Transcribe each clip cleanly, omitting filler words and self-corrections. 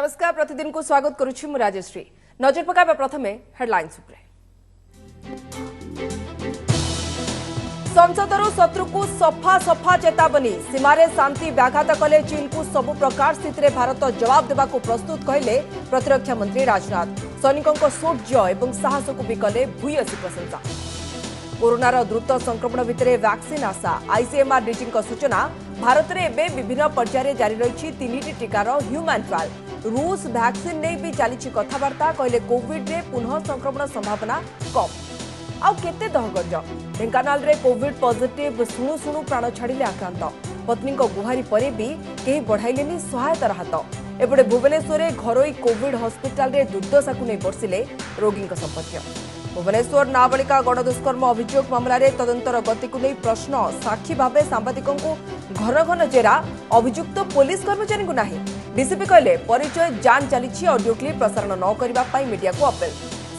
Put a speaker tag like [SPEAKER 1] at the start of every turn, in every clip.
[SPEAKER 1] नमस्कार प्रतिदिन को स्वागत करुछि मु राजश्री। नजर पकाबा प्रथमे हेडलाइंस उपरे। संसदर शत्रु को सफा सफा चेतावनी सीमारे शांति व्याघात कले चीन को सबु प्रकार स्थिति भारत जवाब देवा प्रस्तुत कहले प्रतिरक्षा मंत्री राजनाथ। सैनिकों शौर्य और साहस को भी कले भूयसी प्रशंसा। कोरोनार द्रुत संक्रमण भितर वैक्सीन आशा आईसीएमआर डीजी सूचना भारत में एवं विभिन्न पर्यायर जारी रही 3टी टीकार ह्यूमन ट्रायल। रूस वैक्सीन नहीं भी चली कथबार्ता कहले कोविड रे पुनः संक्रमण संभावना कम। आउ केते दहगंज ढेंकानाल रे कोविड पॉजिटिव शुणु शुणु प्राण छाड़िले आक्रांत। पत्नी गुहारी पर भी कहीं बढ़ाइलेनी सहायतार हाथ। एपटे भुवनेश्वर में घरोई कोविड हॉस्पिटल रे दुर्दशा को नहीं बर्षिले रोगी संपर्क। भुवनेश्वर नाबालिका गणदुष्कर्म अभियोग मामला रे तदंतर गति को नहीं प्रश्न। साक्षी भाव सांबादिकों को घन घन जेरा अभियुक्त पुलिस कर्मचारी को नहीं। डीसीपी कहले परिचय जान चली ऑडियो क्लिप प्रसारण न करने मीडिया को अपील।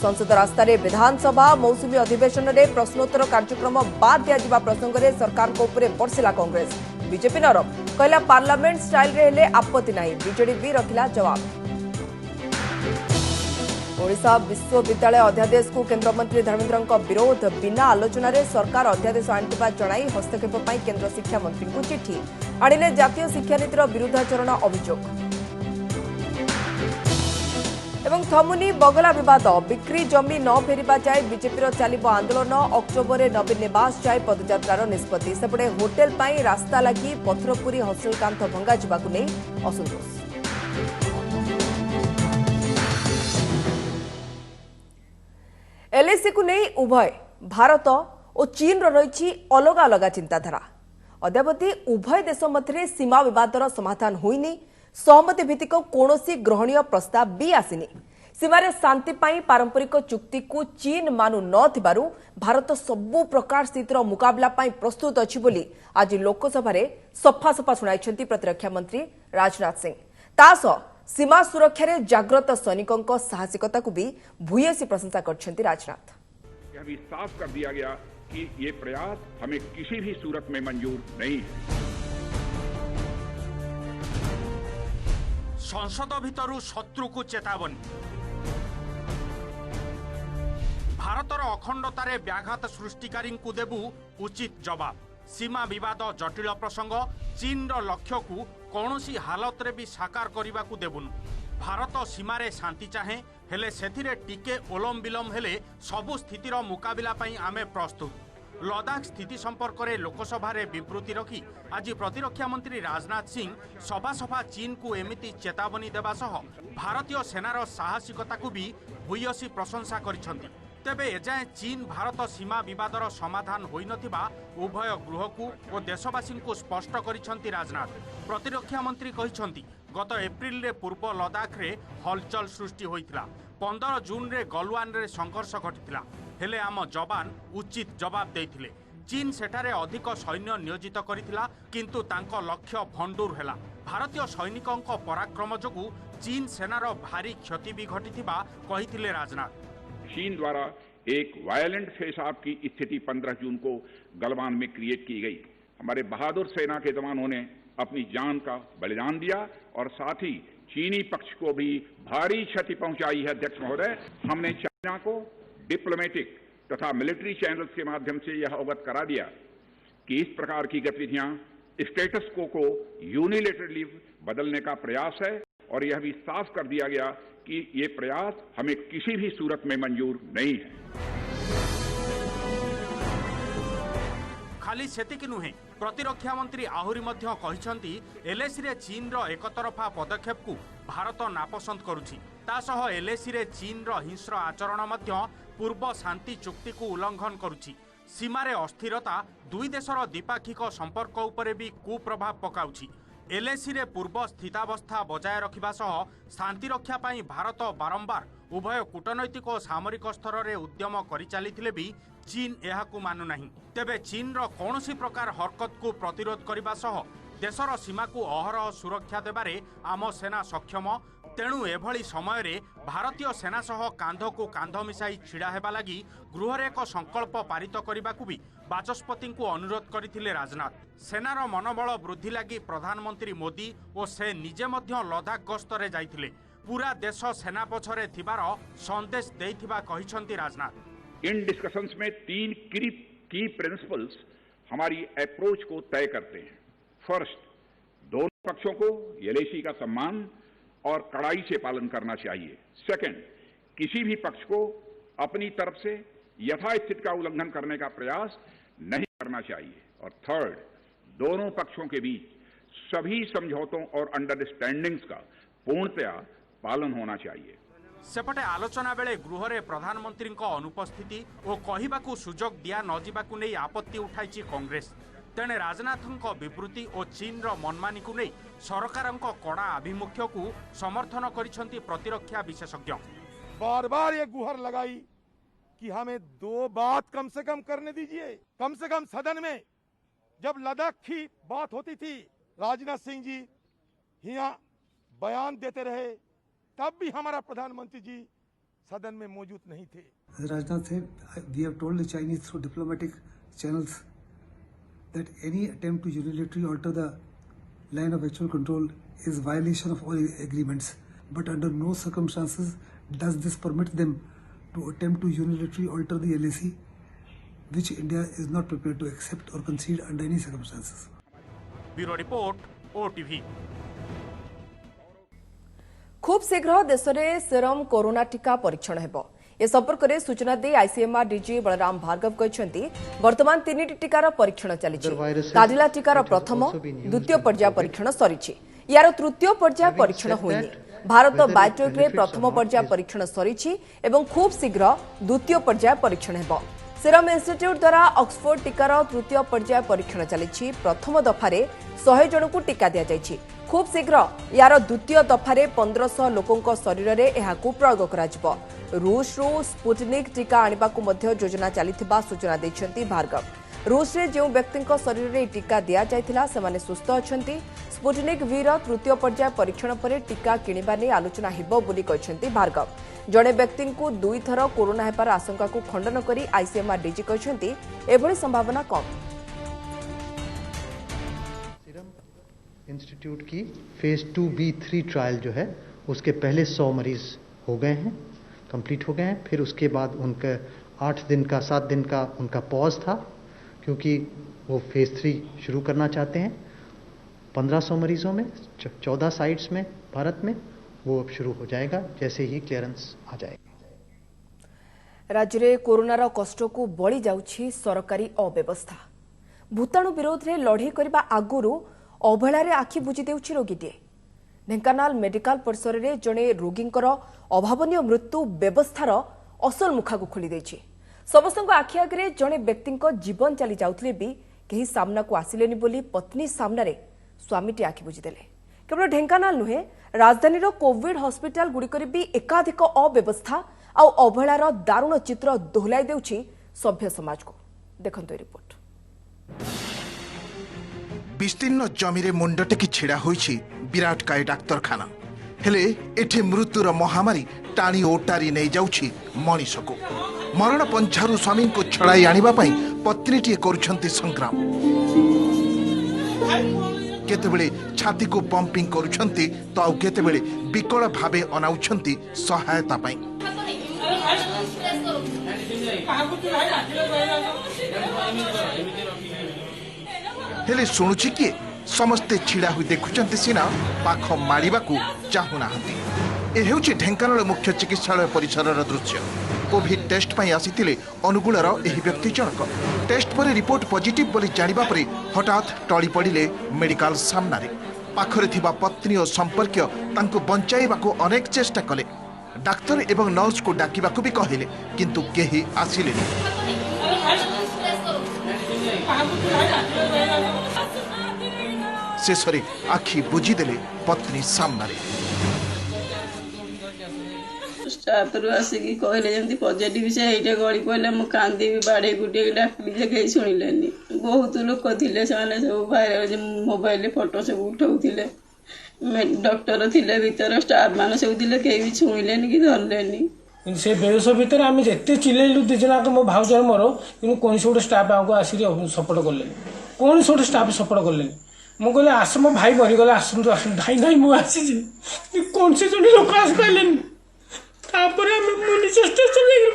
[SPEAKER 1] संसद रास्ता विधानसभा मौसुमी अधिवेशन में प्रश्नोत्तर कार्यक्रम बाद दिया प्रसंग में सरकार को ऊपर बर्षिला कांग्रेस। बीजेपी नरम कहला पार्लियामेंट स्टाइल रे हेले आपत्ति नहीं। बीजेडी भी रखिला जवाब। ओडिशा विश्वविद्यालय अध्यादेश को केंद्रमंत्री धर्मेंद्र विरोध बिना आलोचना रे सरकार अध्यादेश आनिथिबा जणाई हस्तक्षेप पर केंद्र शिक्षा मंत्री को चिठी आनिले जातीय शिक्षा नीतिर विरुद्धाचरण अभियोग। एवं थमुनी बगला विवाद बिक्री जमी न फेरिबा जाए बीजेपी चलिब आंदोलन। अक्टोबर में नवीन निवास जाए पदयात्रार निष्पत्ति। सेपटे होटेल पाई रास्ता लगी पथरपुरी हॉस्टेल कांथ भंगा जावाकु नै असंतोष। एलएसी को नहीं उभय भारत और चीन रही अलग अलग चिंताधारा। अद्यावधि उभय देश मध्य सीमा विवादर समाधान होइनी। सहमति भित्तिक कौनसी ग्रहणीय प्रस्ताव भी आसीनी। सीमार शांति पाई पारंपरिक चुक्ति को चीन मानु न भारत सबु प्रकार स्थितिर मुकाबला पाई प्रस्तुत अछि बोली आज लोकसभा सफा सफा शुणाई प्रतिरक्षा मंत्री राजनाथ सिंह। तासह सीमा सुरक्षा रे जागृत सैनिकों साहसिकता को भी भूयसी प्रशंसा करछंती राजनाथ।
[SPEAKER 2] यह भी साफ कर दिया गया कि ये प्रयास हमें किसी भी सूरत में मंजूर नहीं है।
[SPEAKER 3] संसद भितरु शत्रु को चेतावनी। भारतर अखंडतारे व्याघात सृष्टिकारी को देबु उचित जवाब। सीमा विवाद जटिल प्रसंग चीन लक्ष्य को कौनसी हालत रे भी साकार करने को देबुनु। भारत सीमारे शांति चाहे हेले सेथिरे टिके ओलम विलम हेले सबु स्थितिर मुकाबिला पई आमे प्रस्तुत। लद्दाख स्थिति संपर्क में लोकसभा विवृत्ति रखी आज प्रतिरक्षा मंत्री राजनाथ सिंह सभा सभा चीन को एमिति चेतावनी देवा सह भारतीय सेनार साहसिकता को भी भूयसी प्रशंसा करिसेंति। तेबे एजाए चीन भारत सीमा विवादर समाधान होई नथिबा उभय गृह को और देशवासी को स्पष्ट करिसेंति राजनाथ। प्रतिरक्षा मंत्री कहिसेंति गत एप्रिल रे पूर्व लद्दाख रे हलचल सृष्टि होइतिला। 15 जून रे गलवान रे संघर्ष घटितिला हेले आम जवान उचित जवाब देइथिले। चीन सेठारे अधिक सैन्य नियोजित करितिला किंतु तांको लक्ष्य भंडूर हेला। भारतीय सैनिकों पराक्रम जोगु चीन सेनार भारी क्षति भी घटिथिबा कहिथिले राजनाथ।
[SPEAKER 2] चीन द्वारा एक वायलेंट फेस ऑफ की स्थिति 15 जून को गलवान में क्रिएट की गई। हमारे बहादुर सेना के जवानों ने अपनी जान का बलिदान दिया और साथ ही चीनी पक्ष को भी भारी क्षति पहुंचाई है। अध्यक्ष महोदय, हमने चाइना को डिप्लोमेटिक तथा मिलिट्री चैनल्स के माध्यम से यह अवगत करा दिया कि इस प्रकार की गतिविधियां स्टेटस को यूनिलेटरली बदलने का प्रयास है और यह भी साफ कर दिया गया कि ये प्रयास हमें किसी भी सूरत में मंजूर नहीं है।
[SPEAKER 3] खाली सेतिकी नुहे प्रतिरक्षा मंत्री आहुरी मध्य कहिसेंति एलएसी रे चीन रो एकतरफा पदक्षेप को भारत नापसंद करुछि। तासह एलएसी रे चीन रो हिंस्र आचरण मध्य पूर्व शांति चुक्ति को उल्लंघन करुछि। सीमारे अस्थिरता दुई देशर द्विपाक्षिक संपर्क उपरे भी कुप्रभाव पकाउछि। एलएसी रे पूर्व स्थितावस्था बजाय रखिबा सह शांति रक्षा पाई भारत बारंबार उभय कूटनैतिक और सामरिक स्तर रे उद्यम करि चलिथिले भी चीन एहाकु मानु नाही। तेबे चीन रो कौनसी प्रकार हरकत को प्रतिरोध करिबा सह देशर सीमा को अहरह सुरक्षा देबारे आम सेना सक्षम। तेणु एभली समय रे भारतीय सेना सह कांध को कांध मिसाई छिड़ा हेबा लगी गृह रे एक संकल्प पारित करबाकू भी बाचस्पति को अनुरोध करथिले राजनाथ। सेनार मनोबल वृद्धि लगी प्रधानमंत्री मोदी और से निजे मध्य लद्दाख गस्तरे जाइथिले। पूरा देश सेना पछरे थिबार संदेश देइथिबा कहिसंती राजनाथ।
[SPEAKER 2] इन डिस्कशंस में 3 की प्रिंसिपल्स हमारी अप्रोच को तय करते हैं। फर्स्ट, दोनों पक्षों को एलएसी का सम्मान और कड़ाई से पालन करना चाहिए। सेकंड, किसी भी पक्ष को अपनी तरफ से यथास्थिति का उल्लंघन करने का प्रयास नहीं करना चाहिए। और थर्ड, दोनों पक्षों के बीच सभी समझौतों और अंडरस्टैंडिंग्स का पूर्णतया पालन होना चाहिए।
[SPEAKER 3] सेपटे आलोचना बेले गृह रे प्रधानमंत्री अनुपस्थिति और कहवाकू सुजोग दिया न जिबाकू नै आपत्ति उठाई कांग्रेस। तेणे राजनाथों विवृत्ति और चीन मनमानी को नहीं सरकार कड़ा आभिमुख्य को समर्थन करिसेंती प्रतिरक्षा विशेषज्ञ।
[SPEAKER 4] बार बार ये गुहार लगाई कि हमें 2 बात कम से कम करने दीजिए। कम से कम सदन में जब लद्दाख की बात होती थी, राजनाथ सिंह जी यहाँ बयान देते रहे, तब भी हमारा प्रधानमंत्री जी सदन में मौजूद नहीं थे।
[SPEAKER 5] Rajnath said, we have told the Chinese through diplomatic channels that any attempt to unilaterally alter the line of actual control is violation of all agreements. But under no circumstances does this permit them to attempt to unilaterally alter the LAC, which India is not prepared to accept or concede under any circumstances.
[SPEAKER 3] Bureau report, OTV।
[SPEAKER 1] खूब शीघ्र देश में serum corona टीका परीक्षण हेबो। ए संपर्क में सूचना दे आईसीएमआर डीजी बलराम भार्गव कहते वर्तमान 3टी टीकार परीक्षण चली। काडिला टीकार प्रथम द्वितीय पर्याय परीक्षण सरी। यार तृतीय पर्याय परीक्षण होइनी। भारत बायोटेक रे प्रथम पर्याय परीक्षण सरी एवं खूब शीघ्र द्वितीय पर्याय परीक्षण हेबो। सेरम इंस्टीट्यूट द्वारा ऑक्सफोर्ड टीकार तृतीय पर्याय परीक्षण चली। प्रथम दफारे 100 जन को टीका दिया जायछि। खूब शीघ्र यार द्वितीय दफारे 1500 लोकों शरीर में यह प्रयोग करा। रूस रु स्पुटनिक टीका आनिबा को मध्य योजना चलिथिबा सूचना दैछंती भार्गव। रूस रे जो व्यक्ति शरीर में टीका दिया जायथिला सेमाने सुस्थ अछंती। स्पुटनिक वी रो तृतीय पर्याय परीक्षण पर टीका किनिबा नै आलोचना हेबो बोली कहछंती भार्गव। जड़े व्यक्ति को 2 थर कोरोना हेबार आशंका को खंडन करी आईसीएमआर डीजी कहछंती एभली संभावना कम।
[SPEAKER 6] इंस्टीट्यूट की फेज 2B3 ट्रायल जो है उसके पहले 100 मरीज हो गए हैं, कंप्लीट हो गए हैं। फिर उसके बाद उनका 7 दिन का उनका पॉज था क्योंकि वो फेज 3 शुरू करना चाहते हैं। 1500 मरीजों में 14 साइट्स में भारत में वो अब शुरू हो जाएगा जैसे ही क्लियरेंस आ जाएगा।
[SPEAKER 1] राज्य में कोरोनार कष्ट को बड़ी जाउछि सरकारी अव्यवस्था। भूताणु विरोध में लड़े करबा आगुरु अवहेलार आखि बुझी देउछि रोगीटे। ढेंकानाल मेडिकल परिसर में जड़े रोगींकर अभावनीय मृत्यु व्यवस्थार असल मुखा को खोली देछि। समस्त आखि आगे जड़े व्यक्ति जीवन चली जाउथिले भी केही सामना को आसिलेनी बोली पत्नी सामने स्वामीटी आखि बुझीदेले। केवल ढेंकानाल नुहे राजधानी कोविड हॉस्पिटल गुड़िक भी एकाधिक अव्यवस्था आउ अवहेलार दारुण चित्र दोहलाई देउछि सभ्य समाज को। देखंतु रिपोर्ट।
[SPEAKER 7] विस्तीर्ण जमीरे मुंड टेकी छिड़ा होइछि विराटकाय डाक्तरखाना। हेले एठे मृत्युर महामारी टाणी ओटारी नहीं जाउछि मनीष को। मरण पंछारू स्वामी को छड़ाई आनिबा पई पत्नीटीए करुछंती संग्राम। केतेबेले छाती को पंपिंग करुछंती तो आउ केतेबेले विकल भावे अनाउछंती सहायता पई। हेले शुणुछि किए समस्ते छिड़ा हुई देखुचंती सिना पाख मारिबाकू चाहुनाहंती। ए हेउछि ढेंकानाल मुख्य चिकित्सालय परिसरर दृश्य। कोविड टेस्ट पई आसीथिले अनुगुलर एही व्यक्ति जनक। टेस्ट पर रिपोर्ट पॉजिटिव बोली जानिबा परे हठात टळी पड़िले मेडिकल सामनारे। पाखरे थिबा पत्नी और संपर्क तांको बंचाइबाकू अनेक चेष्टा कले। डाक्तर एवं नर्स को डाकिबाकू भी कहिले किंतु केही आसिलेनी। शेषरे आखि बुझीदेले पत्नी सामने।
[SPEAKER 8] स्टाफ आसिकी कहले जमी पॉजिटिव से ये गड़ी पड़े मुझे कांदी बाड़े गुटे डाकली जे कहीं शुणिले। बहुत लोक थे सब भाइराल मोबाइल फोटो सब उठाऊले। डॉक्टर थे भीतर स्टाफ मान सब थे कहीं भी शुणिले कि धरले।
[SPEAKER 9] से बेस भितर आम जिते चिल्लू दिजनाक मो भाउजर मोर कि कौन गोटे स्टाफ आगे आसिक सपोर्ट कले। कौन गोटे स्टाफ सपोर्ट कले ମୁଁ କହିଲି ଆସ ମୋ ଭାଇ ମରିଗଲେ ଆସନ୍ତୁ ଆସନ୍ତୁ ଭାଇ ନାଇଁ ମୁଁ ଆସିଛି କୌଣସି ଜଣେ ଲୋକ ଆସିପାରିଲେନି ତାପରେ ଆମେ ପୁଲିସ ଷ୍ଟେସନ ଯାଇକି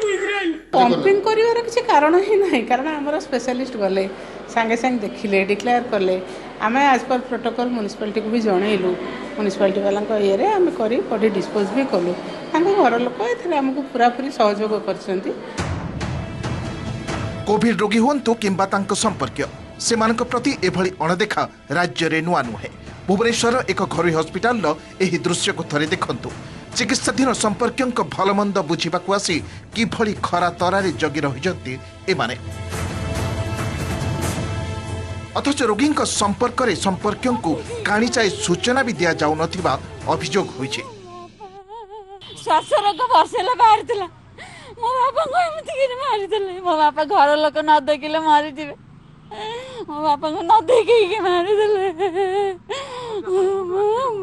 [SPEAKER 10] ପମ୍ପିଂ କରିବାର କିଛି କାରଣ ହିଁ ନାହିଁ କାରଣ ଆମର ସ୍ପେଶାଲିଷ୍ଟ ଗଲେ ସାଙ୍ଗେ ସାଙ୍ଗେ ଦେଖିଲେ ଡିକ୍ଲେୟାର କଲେ ଆମେ ଆଜ୍ ପର୍ ପ୍ରୋଟୋକଲ୍ ମ୍ୟୁନିସିପାଲିଟିକୁ ବି ଜଣେଇଲୁ ମ୍ୟୁନିସିପାଲିଟି ବାଲାଙ୍କ ଇଏରେ ଆମେ କରି ବଡି ଡିସ୍ପୋଜ ବି କଲୁ ତାଙ୍କ ଘର ଲୋକ ଏଥିରେ ଆମକୁ ପୁରାପୁରି ସହଯୋଗ କରିଛନ୍ତି।
[SPEAKER 7] कोविड रोगी हुंतु किंबा तांको संपर्क सेमानक प्रति एभली अणदेखा राज्य रे नुआ नुहे। भुवनेश्वर एक घरोई हस्पिटाल एही दृश्य को थरे देखंतु। चिकित्साधीन संपर्क भलमंद बुझिबाकू आसी किभली खरा तरारे जगी रहिजंती एमाने। अथच रोगी संपर्क रे संपर्कଙ୍କୁ काणीचाई सूचना भी दिया जाउ नथिबा अभियोग होइछि।
[SPEAKER 11] श्वास रोग बसेला बाहर थिला मो बापा को एमती के मारी देले मो बापा घर लोक न देखिले मारी दिबे मो बापा को न देखि के मारी देले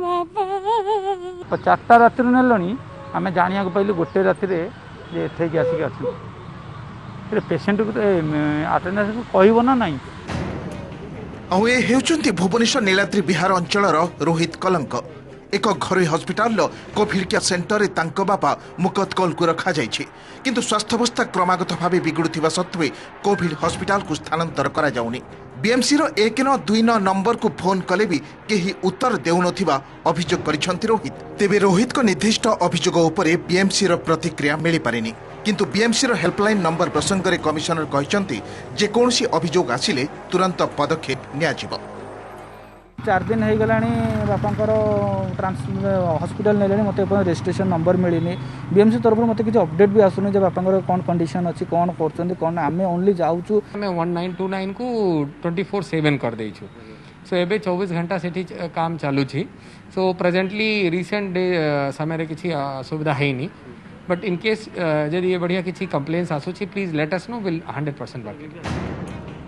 [SPEAKER 11] बापा
[SPEAKER 12] 4टा रात नेलनी आमे जानिया को पहिले गोटे रात रे जे एठे के आसी आछु रे पेशेंट को अटेंडेंस को कहबो ना नहीं।
[SPEAKER 7] ए हेउचंती भुवनेश्वर नीलाद्री बिहार अंचलर रोहित कलंक। एक घरोई हस्पिटाल कोविड केयर सेंटर रे तांको बापा मुकत कॉल को रखा जाइछि किंतु स्वास्थ्यावस्था क्रमागत भावे बिगुड़ुथिबा सत्वे कोविड हस्पिटाल को स्थानांतर करा जाउनी। बीएमसी रो 192 नंबर को फोन कले भी केही उत्तर देउनथिबा अभियोग करिसंती रोहित। तेबे रोहित को निर्दिष्ट अभियोग उपरे बीएमसी रो प्रतिक्रिया मिली पारेनी किंतु बीएमसी रो हेल्पलाइन नंबर प्रसंग रे कमिशनर कहिसंती जे कोनसी अभियोग आसिले तुरंत पदक्षेप नियाजिबो।
[SPEAKER 12] 4 दिन हो गलानी बापांकर हॉस्पिटल नेले मत रजिस्ट्रेशन नंबर मिलनी बीएमसी तरफ मत किसी अपडेट भी आसुनी जे बापांकर कौन कंडीशन अच्छी कौन कर आम ओनली जाऊँ
[SPEAKER 13] 1929 को 24/7 कर देइछु। सो एबे 24 घंटा सेठी काम चालुछि। सो प्रेजेंटली रिसेंट डे समय किसी असुविधा है नहीं बट इन केस जदि ये बढ़िया किसी कंप्लेन्स आसुछि please let us know will 100% work.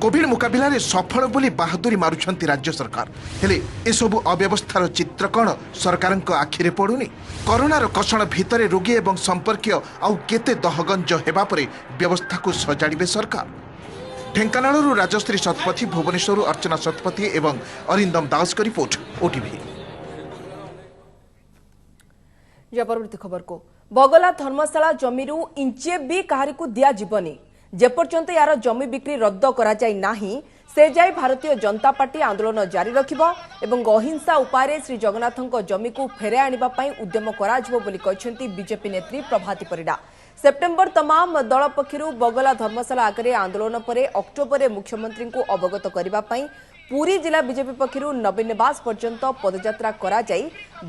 [SPEAKER 7] Covid मुकाबिला रे सफल बोली बहादुरी मारुछंती राज्य सरकार हेले ए सबु अव्यवस्थार चित्र कण सरकारक आखिरे पड़ुनी। कोरोनार कषण भितरे रोगी एवं संपर्कीय आउ केते दहगंज हेबा परे व्यवस्था को सजाड़िबे सरकार। ढेंकानालरू राजश्री शतपथी, भुवनेश्वर अर्चना शतपथी एवं अरिंदम दास का रिपोर्ट ओटीवी।
[SPEAKER 1] परवर्ती खबर को बगला धर्मशाला जमीरू इंचे भी काहारी को दिया जीवनी जेपर्यंत यार जमी बिक्री रद्द करा जाय नाही से जाय भारतीय जनता पार्टी आंदोलन जारी रखिबो एवं अहिंसा उपाय श्री जगन्नाथଙ୍କ जमी को फेरे आनिबा पई उद्यम कराजिबो बोली कहछंती बीजेपी नेत्री प्रभाती परिडा। सेप्टेम्बर तमाम दल पक्षरु बगला धर्मशाला आगे आंदोलन पर अक्टोबर मुख्यमंत्री को अवगत करबा पई पूरी जिला बीजेपी पक्षरु नवीन निवास पर्यंत पदयात्रा करा जाई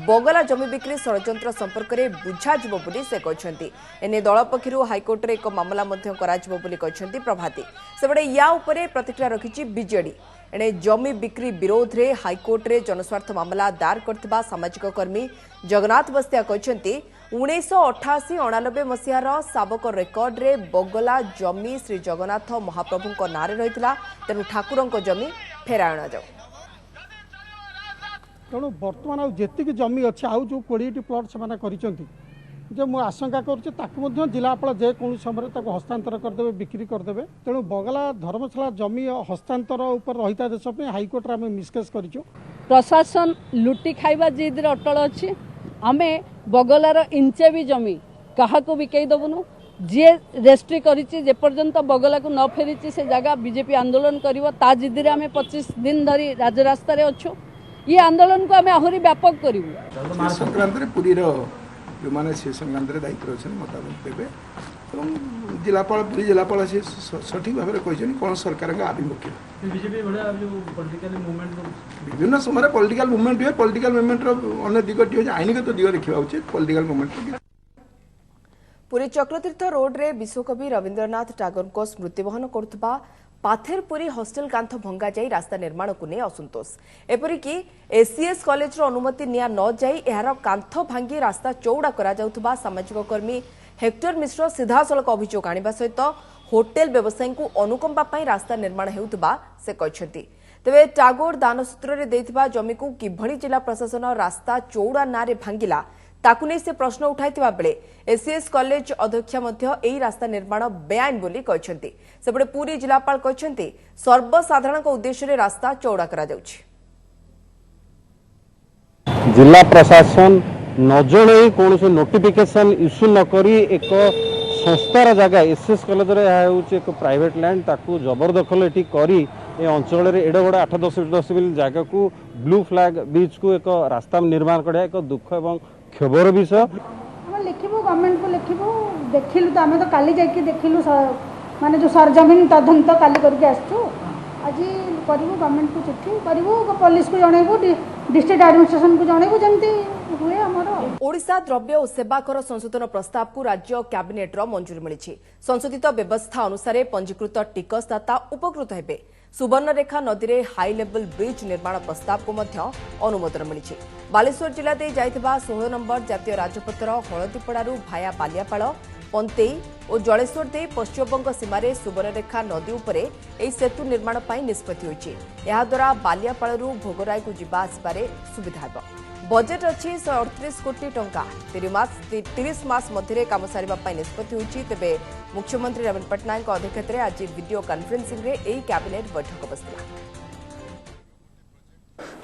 [SPEAKER 1] बगला जमी बिक्री षड्यंत्र संपर्क में बुझाजिबो बोली से कहछंती। एने दल पक्षरु हाईकोर्ट रे एक मामला मध्य कराजिबो बोली कहछंती प्रभाती। सेबडे या उपरे प्रतिक्रिया रखिछि बीजेडी। एने जमी बिक्री विरोध रे हाईकोर्ट रे जनस्वार्थ मामला दायर करथिबा सामाजिक कर्मी जगन्नाथ बस्तिया कहछंती 1988-89 मसीहार साबक रेकर्ड रे बगला जमी श्री जगन्नाथ महाप्रभुଙ୍କ नारे रहितला तेनु ठाकुरଙ୍କ जमी फेरायणा जाऊ।
[SPEAKER 14] तेणु बर्तमान जी जमी अच्छे आउ जो 20 प्लट से करिसेंती जे मु आशंका करुचे ताकु मध्य जिलापाल जेकोसी समय ताको हस्तांतर करदेवे बिक्री करदेवे। तेणु बगला धर्मशाला जमी हस्तांतर उपर रहिता देश हाईकोर्ट रे निष्केष करिचो।
[SPEAKER 15] प्रशासन लुटी खाइबा जिद अटल अच्छी आमे बगलार इंचे भी जमी क्या बिकई दबुनु जी रेस्ट्री करपर्यंत बगला को न फेरी से जगह बीजेपी आंदोलन कर जिद आम 25 दिन धरी राजरास्ता अच्छु ये आंदोलन को आम आहरी व्यापक करूँ।
[SPEAKER 16] संक्रांत पुरी जो मैंने से संक्रांत दायित्व अच्छे मतामत देवे जिलापाल पुरी जिलापाल से सठिक भाव में कहते कौन सरकार का आभिमुख्य विभिन्न समय पॉलिटिकल मूवमेंट हुए पॉलिटिकल मूवमेंट अन्य दिगटी हो आईनगत दिग देखा उचित political movement.
[SPEAKER 1] Puri Chakratirtha road रे विश्वकवि रवींद्रनाथ टागोर को स्मृति वहन करुवा पाथेरपुरी हॉस्टल कांथ भंगा जाई रास्ता निर्माण को नहीं असंतोष एपरिकी एसीएस कॉलेज रो अनुमति निया न जाई एहार कांथ भांगी रास्ता चौड़ा करा जाउथबा सामाजिक कर्मी हेक्टर मिश्र सीधासलख अभियोग आनिबा सहित होटेल व्यवसायी को अनुकंपा पई रास्ता निर्माण हेउथबा से कहछंती। तेबे टागोर दान सूत्र रे देथिबा जमी को किभଳି जिला प्रशासन रास्ता चौड़ा नारे भांगिला ताकु नहीं से प्रश्न उठाइथिबा बेले एसीएस कॉलेज अध्यक्ष मध्य एही रास्ता निर्माण बेआईन बोली कहछंती। सेबडे पूरी जिलापाल कहछंती सर्वसाधारण उद्देश्य रे रास्ता चौड़ा करा जाउछि।
[SPEAKER 17] जिला प्रशासन न जन कौन नोटिफिकेशन इश्यू नक एक संस्थार जगह एसएस कॉलेज एक प्राइवेट लैंड ताकू जबरदखल ये करी ए अंचल एड बड़ 8-10 डिसिमिल जगह को ब्लू फ्लैग बीच को एक रास्ता निर्माण करा एक दुख और क्षोभर विषय
[SPEAKER 18] लिखू गवर्नमेंट को लिखू देखिलु तो आम तो काली जाकि देखिलु माने जो सरजमीन तदंत काली करके आसचु आज करू गवर्नमेंट को चिट्ठी करू पुलिस को जनइबू डिस्ट्रिक्ट एडमिनिस्ट्रेशन को जनइबू जमती हुए हमर
[SPEAKER 1] ओडिशा द्रव्य और सेवा कर संशोधन प्रस्ताव को राज्य कैबिनेट रो मंजूरी मिली। संशोधित व्यवस्था अनुसार पंजीकृत टिकसदाता उपकृत हेबे। सुवर्णरेखा नदी रे हाई लेवल ब्रिज निर्माण प्रस्ताव को मध्य अनुमोदन मिली। बालेश्वर जिला दे जाइथिबा 16 नंबर जातीय राजपथर हलदीपड़ारू भाया बालियापाल पंतेई और जलेश्वर दे पश्चिमबंग सीमार सुवर्णरेखा नदी उपरे एई सेतु निर्माण पाई निष्पत्ति होईछि। एहा द्वारा बालियापालरू भोगराय को जिबा आसबारे सुविधा हेबो। बजेट अच्छी 138 कोटी टंका 30 मास मध्य काम सारिबा पाई निष्पत्ति होईछि। तेबे मुख्यमंत्री नवीन पट्टनायक अध्यक्षतार आज वीडियो कॉन्फ्रेंसिंग रे एई कैबिनेट बैठक बसला।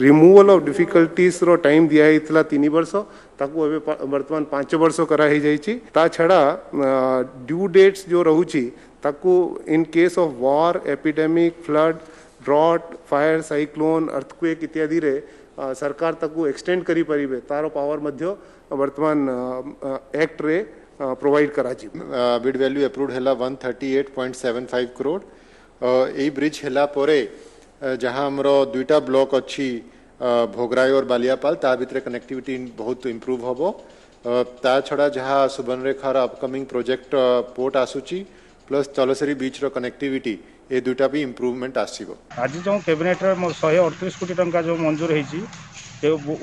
[SPEAKER 19] रिमूवल ऑफ डिफिकल्टीज रो टाइम दिया हितला 3 वर्ष ताकू वर्तमान 5 वर्ष करा ही जाइछि। ता छड़ा ड्यू डेट्स जो रहुछि ताकू in case of war epidemic flood drought fire cyclone earthquake इत्यादि रे सरकार ताकू एक्सटेंड करी परिबे तारो पावर मध्य वर्तमान एक्ट रे प्रोवाइड करा जी।
[SPEAKER 20] बिड वैल्यू अप्रूव्ड हैला 138.75 करोड़। ए ब्रिज हैला परे जहाँ हमरो दुईटा ब्लॉक अच्छी भोगराय और बालियापाल ता भितर कनेक्टिविटी बहुत इम्प्रूव होबो। ता छड़ा जहाँ सुवर्णरेखार अपकमिंग प्रोजेक्ट पोर्ट आसुची प्लस तलसेरी बीच रो कनेक्टिविटी ए दुईटा भी इम्प्रूवमेंट आसीबो।
[SPEAKER 12] आज जो कैबिनेट रे 138 कोटी टंका जो मंजूर होईची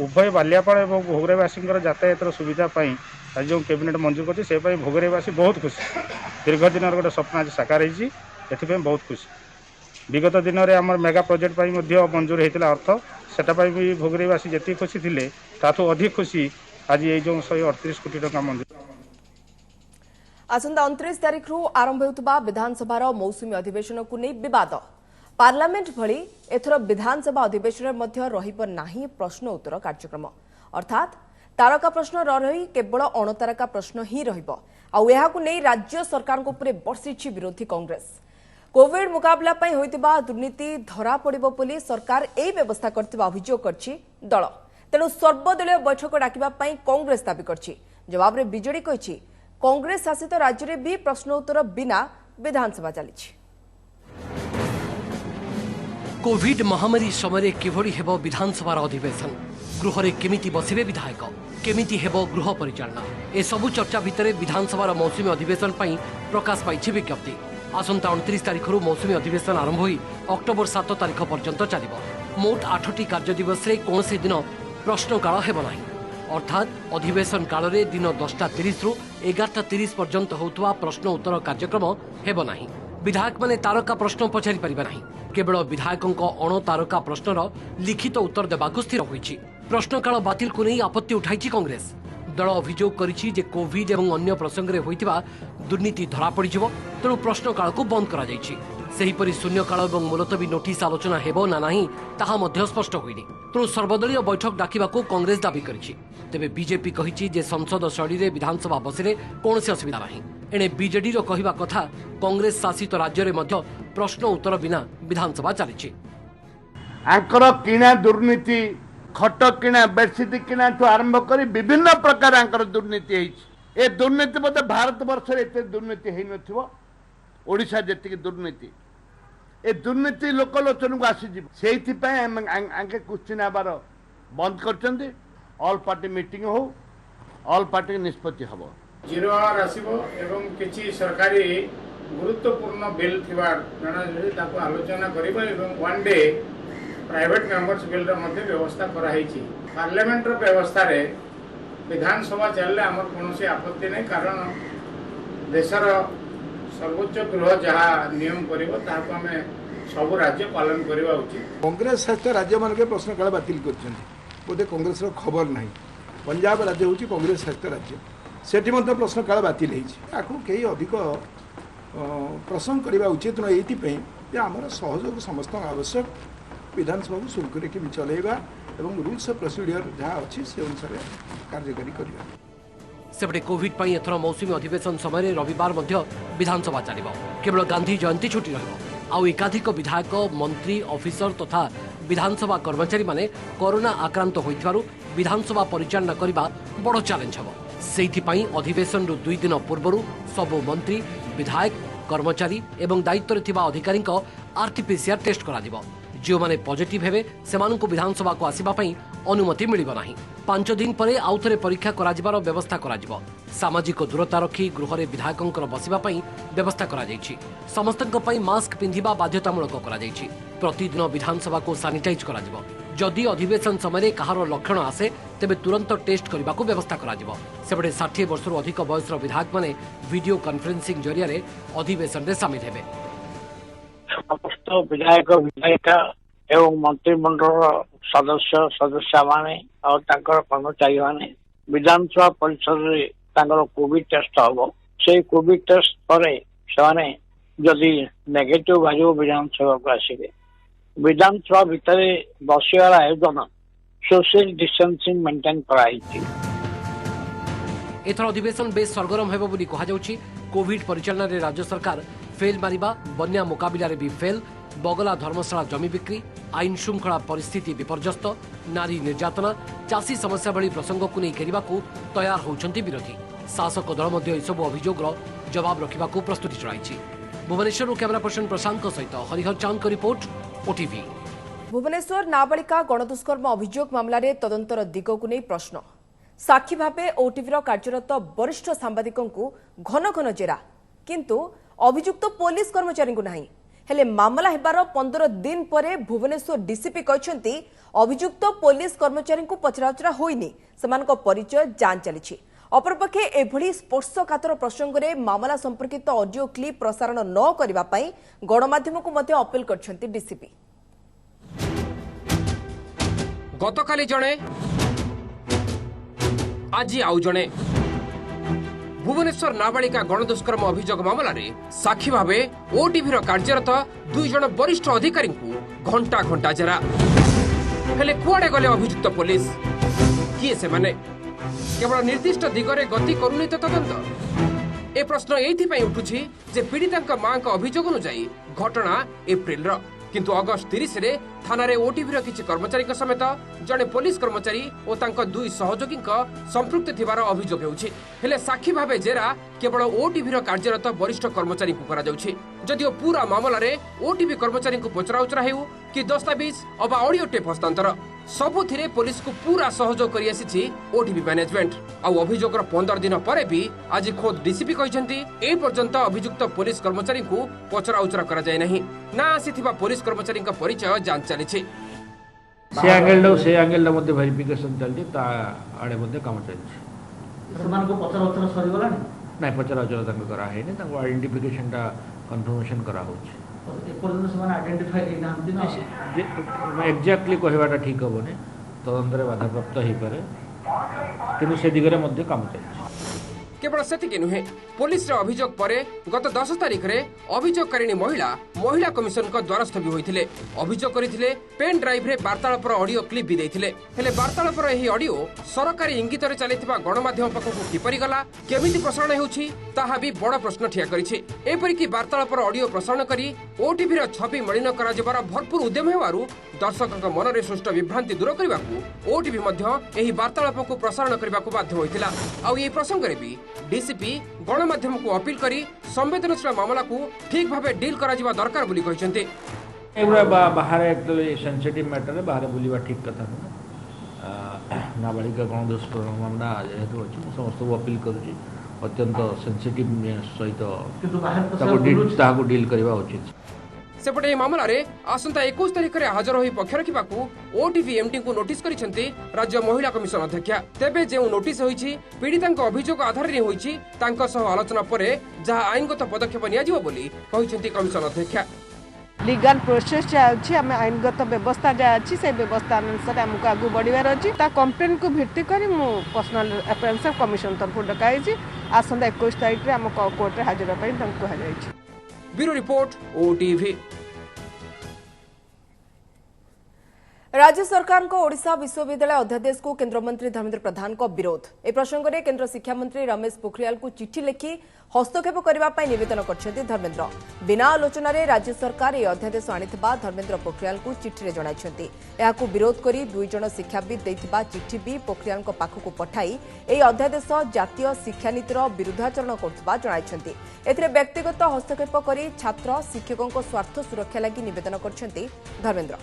[SPEAKER 12] उभय बालियापाल और भोगरायवासी यातायात सुविधा पाई आज जो कैबिनेट मंजूर करछि से पाई भोगरायवासी बहुत खुशी। दीर्घ दिन गोटे स्वप्न आज साकार होईची एथि बहुत खुशी। विगत दिन में आम मेगा प्रोजेक्ट मंजूर होता अर्थ से भी भोगरायवासी जी खुशी थे ताठू अधिक खुशी आज ये जो 138 कोटी टंका मंजूर।
[SPEAKER 1] आसंता 29 तारिख रु आरंभ होउतबा विधानसभा मौसुमी अधिवेशन को नहीं विवाद। पार्लियामेंट भली एथर विधानसभा अधिवेशन में रहिब नाही प्रश्न उत्तर कार्यक्रम अर्थात तारका प्रश्न रही केवल अणतारका प्रश्न ही रहिब। आउ एहाकु नै राज्य सरकार को उपरे बर्षिछि विरोधी कांग्रेस। कोविड मुकाबला पई होइतिबा दुर्नीति धरा पड़िबो बोली सरकार एई व्यवस्था करतिबा अभियोग करछि दल। तेणु सर्वदलीय बैठक डाकिबा पई कांग्रेस दाबी करछि। जवाब रे बीजेडी कहिछि कांग्रेस शासित राज्य रे भी प्रश्नोत्तर बिना विधानसभा चलिछि।
[SPEAKER 21] कोविड महामारी समय किभଳି हेबो विधानसभा अधिवेशन गृह रे केमिति बसिबे विधायक केमिति हेबो गृह परिचालना ए सबु चर्चा भितरे विधानसभा मौसुमी अधिवेशन पई प्रकाश पाइछि विज्ञप्ति। आसंता 29 तारिख मौसुमी अधिवेशन आरंभ होई अक्टोबर 7 तारिख पर्यंत चलिबो। मोट 8टी कार्य दिवस रे कोनसे दिन प्रश्नकाल हेबो नाही अर्थात अधिवेशन काल रे दिन 10:30 रु 11:30 पर्यंत होतवा प्रश्न उत्तर कार्यक्रम हेबो नाही। विधायक माने तारका प्रश्न पचारि परिबा नाही। केवल विधायकक अण तारका प्रश्नर लिखित उत्तर देबाकू स्थिर होईछि। प्रश्नकाल बातिल को नहीं आपत्ति उठाइछि कांग्रेस। दल अभियोग करिछि जे कोविड एवं अन्य प्रसंग रे होइतिबा दुर्नीति धरा पड़िजिवो तेणु प्रश्नकाल को बंद करा जाइछि। सेहीपरि शून्यकाल और मुलतवी नोटिस आलोचना हेबो ना नाही ताहा मध्य स्पष्ट होइनि। तेणु सर्वदलीय बैठक डाकिबाकू कांग्रेस दाबी करिछि। तेबे बीजेपी कहिछि जे संसद शैली रे विधानसभा बसिले कोनोसी असुविधा नाही। एणे बीजेडी रो कहिबा कथा कांग्रेस शासित राज्य रे मध्य प्रश्न उत्तर बिना विधानसभा चलिछि।
[SPEAKER 22] आंकर किणा दुर्नीति खट किणा बेडसीट किणा ठू आरंभ कर विभिन्न प्रकार आंकर दुर्नीति होइछि। ए दुर्नीति बोधे भारत वर्ष रे एते दुर्नीति हेइ नथिबो। ओडिशा जेतिक दुर्नीति ए दुर्नीति लोकलोचन को आसी जीव सेइथिपय आंके क्वेश्चन आबार बंद करचंदी। ऑल पार्टी मीटिंग हो ऑल पार्टी निष्पत्ति हबो
[SPEAKER 23] जीरो आवर आसीबो एवं किछि सरकारी गुरुत्वपूर्ण बिल थिबा जणा जे ताको आलोचना करिबो एवं one day private members bill रा मध्ये व्यवस्था करा हिची। पार्लियामेंट रो व्यवस्था रे विधानसभा चलले हमर कोनोसी आपत्ति नै कारण देशर सर्वोच्च गृह जहा नियम करिवो ताको हमें सब राज्य पालन करिवा उचित।
[SPEAKER 16] कांग्रेस शासित राज्य मान के प्रश्न काल बातिल करछन बोधे कांग्रेस रो खबर नाही। पंजाब राज्य होची कांग्रेस शासित राज्य सेठी मध्ये प्रश्न काल बातिल हेछि। आकु केही अधिक प्रश्न करिवा उचित न एथि पे जे हमर सहयोग समस्त आवश्यक विधानसभा को सुरखुरी के चलेगा एवं रूल्स ऑफ प्रोसीडियर जहाँ अच्छी से अनुसार कार्यकारी करवा
[SPEAKER 21] सेपटे कोविड पर एथर मौसुमी अधिवेशन समय रविवार विधानसभा चलो केवल गांधी जयंती छुट्टी रहा एकाधिक विधायक मंत्री ऑफिसर तथा विधानसभा कर्मचारी माने कोरोना आक्रांत होइथिबारु विधानसभा परिचालना करने बड़ चैलेंज हम से अधिवेशन 2 दिन पूर्व सबु मंत्री विधायक कर्मचारी एवं दायित्व थिबा अधिकारी आरटीपीसीआर टेस्ट करा जो माने पॉजिटिव हेबे सेमानकु विधानसभा को आसीबा पई अनुमति मिलिबो नाही 5 दिन परे आउथरे परीक्षा करा जिबार व्यवस्था करा जिवो सामाजिक दूरता रखी गृह रे विधायकंकर बसिबा पई व्यवस्था करा जायछि समस्तक पई मास्क पिंधिबा बाध्यतामूलक करा जायछि प्रतिदिन विधानसभा को सैनिटाइज करा जिवो जदि अधिवेशन समय कहार लक्षण आसे तेबे तुरंत टेस्ट करने को व्यवस्था करा जिवो सेबडे 60 वर्षर अधिक बयसर विधायक माने वीडियो कॉन्फ्रेंसिंग जरिया रे अधिवेशन रे शामिल हेबे
[SPEAKER 2] समस्त विधायक विधायिका एवं मंत्रिमंडल सदस्य सदस्य माने और तांकर कर्मचारी माने विधानसभा परिसर रे तांकर कोविड टेस्ट हबो से कोविड टेस्ट परे सेमाने जदि नेगेटिव भाजो विधानसभा को आसीबे विधानसभा भितर बसिवार आयोजन सोशल डिस्टेंसिंग मेंटेन कराई
[SPEAKER 21] एथर अधिवेशन बेस सरगरम हेबो बोली कहा जाउछि कोविड परिचालन रे राज्य सरकार फेल मारिबा बन्या मुकाबिला रे भी फेल बगला धर्मशाला जमी बिक्री आईन श्रृंखला परिस्थिति विपर्यस्त नारी निर्यातना चाषी समस्या भली प्रसंग को नहीं घेरिबा को तैयार होउछंती विरोधी शासक दल मध्य एसबु अभियोगर जवाब रखिबा को प्रस्तुति चलाइछि भुवनेश्वर कैमरा पर्सन प्रशांत सहित हरिहर चांद को रिपोर्ट ओटीवी
[SPEAKER 1] भुवनेश्वर नाबालिका गणदुष्कर्म अभियोग मामलें तदंतर दिग को नहीं प्रश्न साक्षी भावे ओटीवीर कार्यरत वरिष्ठ सांबादिकों घन घन जेरा किंतु अभियुक्त पुलिस कर्मचारी नहीं हेले मामला हेबार 15 दिन पर भुवनेश्वर डीसीपी कहते अभियुक्त पुलिस कर्मचारी पचराउचरा होइनी सेमानक परिचय जांच चली अपरपक्षे एभली स्पर्शकातर प्रसंग में मामला संपर्कित ऑडियो क्लिप प्रसारण न करने गणमाध्यम को अपील करछंती डीसीपी
[SPEAKER 4] गतकाली जणे आज आउ जणे भुवनेश्वर नाबालिका गणदुष्कर्म अभियोग मामलें साक्षी भावे ओटीवीर कार्यरत 2 जण वरिष्ठ अधिकारी घंटा घंटा जेरा हेले कुआडे गले अभियुक्त पुलिस किए से माने केवल निर्दिष्ट दिगरे गति करुनी तो तदंत ए प्रश्न एथि उठुछि जे पीड़िता मां अभियोग अनुसार घटना एप्रिल किंतु अगस्त 30 रे थाना रे ओटीवीर किछि कर्मचारी समेत जड़े पुलिस कर्मचारी और तांका 2 सहयोगी संपृक्त थिबार अभियोग हेउछि हेले साक्षी भावे जेरा केवल ओटीवीर कार्यरत वरिष्ठ कर्मचारी को करा जाउछि जदिओ पूरा मामला रे ओटीवी कर्मचारी को पचराउचरा हेउ कि दस्तावेज अबा ऑडियो टेप हस्तांतर सबुथिरे पुलिस को पूरा सहयोग करि आसीछि ओटीवी मैनेजमेंट आ अभियोगर 15 दिन परे भी आज खोद डीसीपी कहिसेंती ए पर्यंत अभियुक्त पुलिस कर्मचारी को पचराउचरा करा जाय नाही ना आसीथिबा पुलिस कर्मचारी का परिचय जांच चली
[SPEAKER 12] से एंगल मध्ये वेरिफिकेशन चलछि ता आडे मध्ये काम चलछि
[SPEAKER 5] समान को पचराउचरा सरीगलानी
[SPEAKER 12] नाही पचराउचरा तंग करा है ने तंग आइडेंटिफिकेशन टा कंफर्मेशन करा होछि
[SPEAKER 5] एपर्यंत समान आइडेंटिफाई हे नाम दिन
[SPEAKER 12] एक्जेक्टली कहवाटा ठीक हेनी तदंतर बाधाप्राप्त हो पारे कि से दिगरे मध्य काम चलछि
[SPEAKER 4] केवल सेतिके नुहे पुलिस रे अभियोग परे गत 10 तारिख रे अभियोगकारिणी महिला कमिशन को द्वारस्थ भी होइथिले अभियोग करिथिले पेन ड्राइव रे वार्तालापर ऑडियो क्लिप भी देथिले हेले वार्तालापर एही ऑडियो सरकारी इंगित रे चलिथिबा गणमाध्यम पक्षको किपरि गला केमिति प्रसारण हेउछि ताहा भी बड़ प्रश्न ठिया करिछि एपरि कि वार्तालापर ऑडियो प्रसारण करी ओटीवी रे छवि मलिन करा जबार भरपूर उद्यम हेवारु दर्शकक मन रे सृष्ट विभ्रांति दूर करबाकू ओटीवी मध्य एही वार्तालाप को प्रसारण करबाकू बाध्य होइतिला आ एही प्रसंग रे भी डीसीपी गणमाध्यम को अपील करी संवेदनशील मामला को ठीक भावे डील करा जिबा दरकार बोली कहिसेंते
[SPEAKER 12] एगुरा बाहर एक्चुअली सेंसिटिव मैटर बाहर बुलिबा ठीक कथा न नाबालिका गणदुष्कर्म मामला जेहेतु अछि समस्त को अपील करूची अत्यंत सेंसिटिव सहित ताको डील करबा उचित
[SPEAKER 4] सेपटे ए मामला रे आसंता 21 तारिख रे हाजर होई पक्ष रखिबाकू ओटीवी एमटी को नोटिस करिसेंती राज्य महिला कमिशन अध्यक्षा तेबे जे नोटिस होईछि पीड़ितांक अभियोग आधार रे होईछि तांका सह आलोचना परे जहा आईनगत पदक्षेप निया जिवो बोली कहिसेंती कमिशन अध्यक्षा
[SPEAKER 24] लीगल प्रोसेस जाउछि आमे आईनगत व्यवस्था जाउछि से व्यवस्था अनुसार हमको आगु बढ़िवार अछि ता कंप्लेंट को भित्ति करी मु पर्सनल अफेयर्स कमिशन तरफ डकाइछि आसंता 21 तारिख रे हम कोर्ट रे हाजिर पई तंको हा जाइछि
[SPEAKER 4] ब्यूरो रिपोर्ट ओटीवी
[SPEAKER 1] राज्य सरकार को ओडिशा विश्वविद्यालय अध्यादेश को केन्द्रमंत्री धर्मेन्द्र प्रधान को विरोध ए प्रसंग में केन्द्र शिक्षा मंत्री रमेश पोखरियाल को चिठी लिखि हस्तक्षेप करने निवेदन कर धर्मेन्द्र बिना आलोचन राज्य सरकार यह अध्यादेश आनिथिबा धर्मेन्द्र पोखरियाल को चिठी जणाइछन्ति एहाकु विरोध करी दुई जण शिक्षाविद दैथिबा चिठी भी पोखरियाल पाखक पठाई एही अध्यादेश जातीय शिक्षानीतिर विरुद्धाचरण करथबा जणाइछन्ति एथिरे व्यक्तिगत हस्तक्षेप करी छात्र शिक्षकों स्वार्थ सुरक्षा लागि निवेदन करछन्ति धर्मेन्द्र।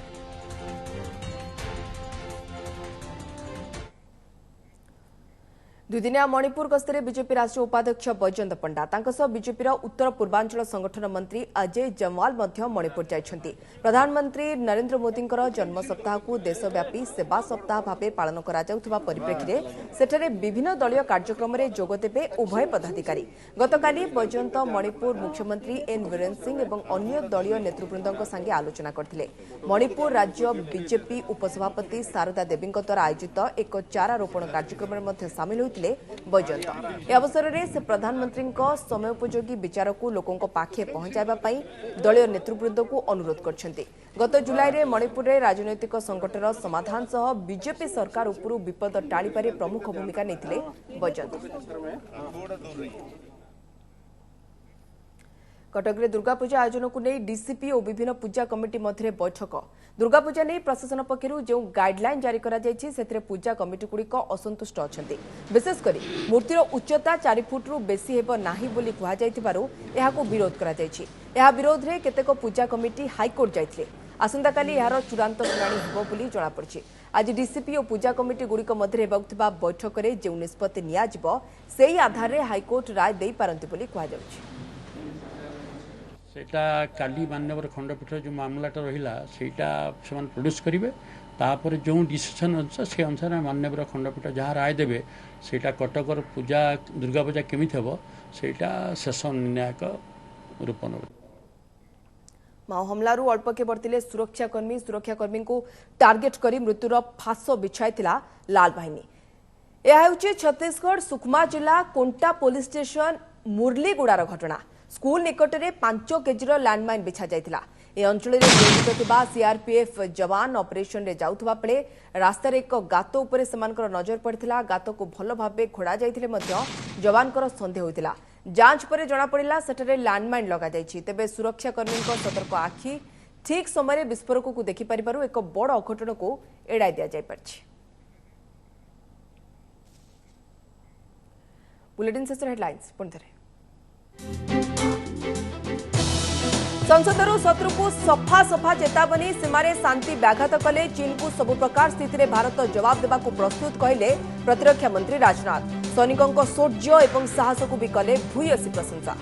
[SPEAKER 1] दुईदिनिया मणिपुर गस्तरे बीजेपी राष्ट्रीय उपाध्यक्ष बैजयंत पंडा बीजेपी उत्तर पूर्वांचल संगठन मंत्री अजय जमवाल मणिपुर जाइछन्ति। प्रधानमंत्री नरेंद्र मोदी जन्म सप्ताह को देशव्यापी सेवा सप्ताह भाव पालन करा परिप्रेक्षी सेठरे विभिन्न दलीय कार्यक्रम में जोगदेवे उभय पदाधिकारी। गतकाली बैजयंत मणिपुर मुख्यमंत्री एन बीरेन सिंह और अन्य दलीय नेतृवृंद संगे आलोचना करथिले। मणिपुर राज्य बीजेपी उपसभापति शारदा देवी द्वारा आयोजित एक चारारोपण कार्यक्रम में सामिल होते बैजयंत ए अवसर में से प्रधानमंत्री समयोपयोगी विचार को लोकों पाखे पहुंचाइबा दलीय नेतृवृंद को अनुरोध करछन्ति। गत जुलाई में मणिपुर में राजनैतिक संकटर समाधान सह बीजेपी सरकार उपरू विपद टाळिबारे प्रमुख भूमिका नेथिले बैजयंत। कटक में दुर्गा पूजा आयोजन को नहीं डीसीपी और विभिन्न पूजा कमिटी मध्य बैठक। दुर्गा पूजा नहीं प्रशासन पक्षर जो गाइडलाइन जारी कर पूजा कमिटी गुड़िक असंतुष्ट अच्छा। विशेषकर मूर्तिर उच्चता 4 फुट्रु बेसी हेब नाही बोली कहुँ विरोध कर विरोध में केतेक पूजा कमिटी हाईकोर्ट जाइथिले। आसंताकाली यार चूड़ांत शुणाणी हेब बोली जଣାपड़िछि। आज डीसीपी और पूजा कमिटी गुड़िक मध्य हेबाकुथिबा बैठक में जो निष्पत्ति नियाजिबो सेही आधार में हाईकोर्ट राय देई पारंती बोली कहुछि।
[SPEAKER 3] सेटा काली माननीय खंडपीठ जो मामलाटा रहा सेटा से प्रोड्यूस करेंगे तापर जो डिसीजन अच्छे से अनुसार माननीय खंडपीठ जहाँ राय देवे सेटा कटकर पूजा दुर्गा पूजा केमी हम सेटा शेष निर्णायक रूप न।
[SPEAKER 1] माओ हमलारू अल्पके बढ़ते सुरक्षाकर्मी को टार्गेट कर मृत्युर फास बिछाई लाल बाहिनी। यह हूँ छत्तीसगढ़ सुकमा जिला कोंटा पुलिस स्टेशन मुरलीगुड़ार घटना। स्कूल निकट में 5 केजीर लैंडमाइन बिछा जाइथिला। ए अंचल में नियोजित सीआरपीएफ जवान ऑपरेशन रे जाउथबा बेले रास्तार एक गात उपरे सेमानकर नजर पड़िथिला। गात को भल भाबे खोड़ा जाइथिले मध्य जवानकर संदेह होइथिला। जांच पर जणा पड़िला सेठरे लैंडमाइन लगा जाइछि। तेबे सुरक्षाकर्मी सतर्क आखि ठीक समय विस्फोरक को देखि परिबारु एक बड़ अघटन को एड़ाई दिया जाय पारछि। बुलेटिन शेष हेडलाइंस पुनः संसदर शत्रु को सफा सफा चेतावनी सीमारे शांति व्याघात कले चीन को सबु प्रकार स्थिति भारत जवाब देवा प्रस्तुत कहले प्रतिरक्षा मंत्री राजनाथ। सैनिकों शौर्य और साहस को भी कले भूयसी प्रशंसा।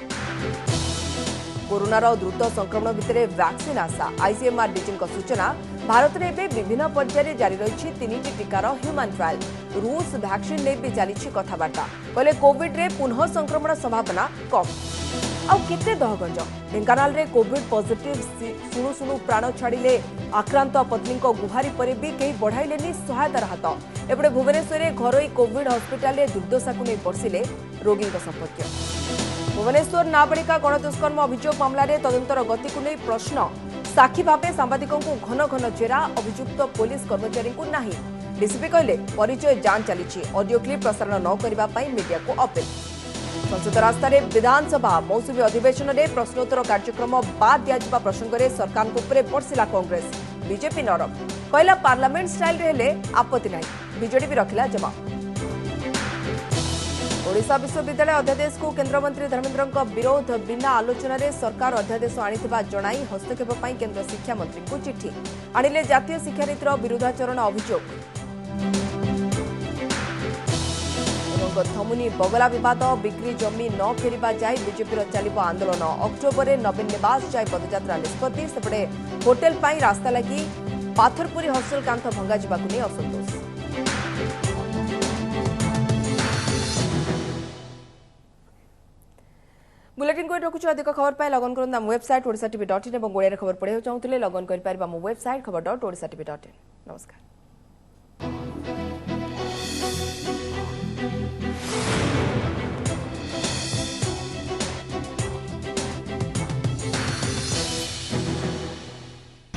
[SPEAKER 1] कोरोनार द्रुत संक्रमण भितर वैक्सीन आशा आईसीएमआर डीजी सूचना। भारत में एवं विभिन्न पर्यायर जारी रही 3टी टीकार ह्यूमन ट्रायल। रूस वैक्सीन ने भी चली कथबार्ता कहले कोविड रे पुनः संक्रमण संभावना कम। आउ केते दहगंज ढेंकानाल रे कोविड पॉजिटिव सुनु सुनु प्राण छाड़िले आक्रांत पत्नी गुहारी पर भी कहीं बढ़ाइलेनी सहायतार हाथ। एपटे भुवनेश्वर में घरोई कोविड हॉस्पिटल रे दुर्दशा को नहीं बरसिले रोगी संपर्क। भुवनेश्वर नाबालिका गणदुष्कर्म अभियोग मामलें तदंतर गति को नहीं प्रश्न। साक्षी भावे सांबादिकों को घन घन जेरा अभियुक्त पुलिस कर्मचारी को नहीं। डीसीपी कहले परिचय जांच चली ऑडियो क्लिप प्रसारण न करने मीडिया को अपील। संसद रास्ता विधानसभा मौसुमी अधिवेशन में प्रश्नोत्तर कार्यक्रम बाद दिया प्रसंग में सरकार उपरे बर्षिला कांग्रेस। बीजेपी नरम कहला पार्लियामेंट स्टाइल हेले आपत्ति नहीं। बीजेडी भी रखिला जवाब। ओडिशा विश्वविद्यालय अध्यादेश को केन्द्रमंत्री धर्मेन्द्र विरोध बिना आलोचन सरकार अध्यादेश आनिथिबा जणाई हस्तक्षेप केन्द्र शिक्षा मंत्री को चिठी आनिले जातीय शिक्षानीतिर विरुद्धाचरण अभियोग। थमुनी बगला विवाद बिक्री जमी न फेरिबा जाए बीजेपी चलिबो आंदोलन। अक्टोबर में नवीन निवास जाए पदयात्रा निष्पत्ति। सेपटे होटेल पाई रास्ता लगी पाथरपुरी हॉस्टेल कांथ भंगा जावाकु नहीं असंतोष। बुलेटिन को रखुछु। अधिक खबर पाई लगन करन हम वेबसाइट odisatv.in और गोड़े खबर पढ़े चाहूले लगन कर पारिबा हम वेबसाइट खबर.odisatv.in। नमस्कार।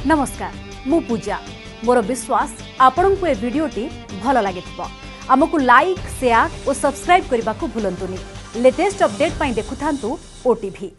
[SPEAKER 6] नमस्कार मु पूजा मोर विश्वास आपंक ए भिडटी भल लगी आमको लाइक शेयर और सब्सक्राइब करने को भूलुनि लेटेस्ट अपडेट देखुं ओटीभी।